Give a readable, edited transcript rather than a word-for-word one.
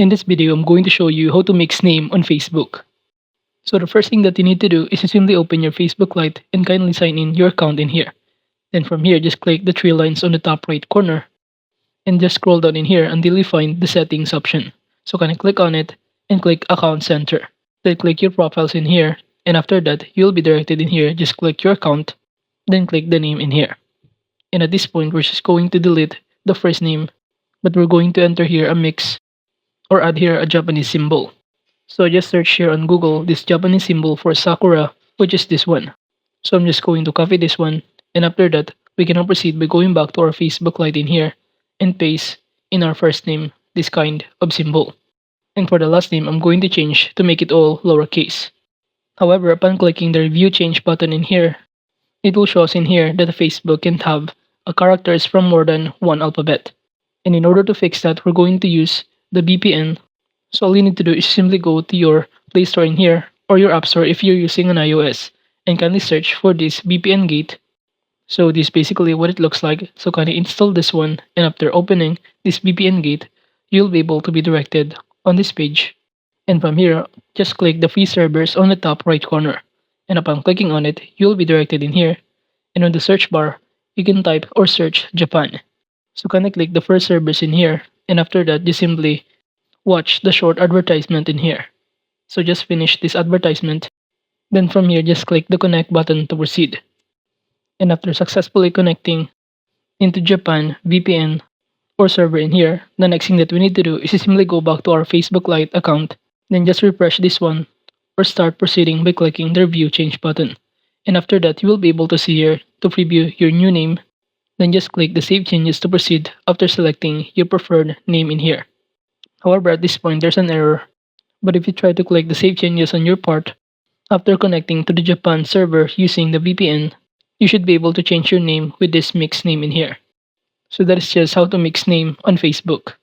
In this video, I'm going to show you how to mix name on Facebook. So the first thing that you need to do is to simply open your Facebook Lite and kindly sign in your account in here. Then from here, just click the three lines on the top right corner and just scroll down in here until you find the settings option. So kind of click on it and click account center. Then click your profiles in here, and after that, you'll be directed in here. Just click your account, then click the name in here. And at this point, we're just going to delete the first name, but we're going to enter here a mix or add here a Japanese symbol. So I just search here on Google this Japanese symbol for Sakura, which is this one. So I'm just going to copy this one, and after that, we can now proceed by going back to our Facebook Lite in here and paste in our first name this kind of symbol. And for the last name, I'm going to change to make it all lowercase. However, upon clicking the review change button in here, it will show us in here that Facebook can't have a characters from more than one alphabet. And in order to fix that, we're going to use the VPN. So all you need to do is simply go to your Play Store in here or your App Store if you're using an iOS and kindly search for this VPN Gate. So this is basically what it looks like. So kindly install this one, and after opening this VPN Gate, you'll be able to be directed on this page. And from here, just click the free servers on the top right corner. And upon clicking on it, you'll be directed in here. And on the search bar, you can type or search Japan. So kindly click the first servers in here, and after that, just simply watch the short advertisement in here. So just finish this advertisement. Then from here, just click the connect button to proceed. And after successfully connecting into Japan VPN or server in here, the next thing that we need to do is to simply go back to our Facebook Lite account. Then just refresh this one or start proceeding by clicking the review change button. And after that, you will be able to see here to preview your new name. Then just click the save changes to proceed after selecting your preferred name in here. However, at this point, there's an error. But if you try to click the save changes on your part, after connecting to the Japan server using the VPN, you should be able to change your name with this mixed name in here. So that is just how to mix name on Facebook.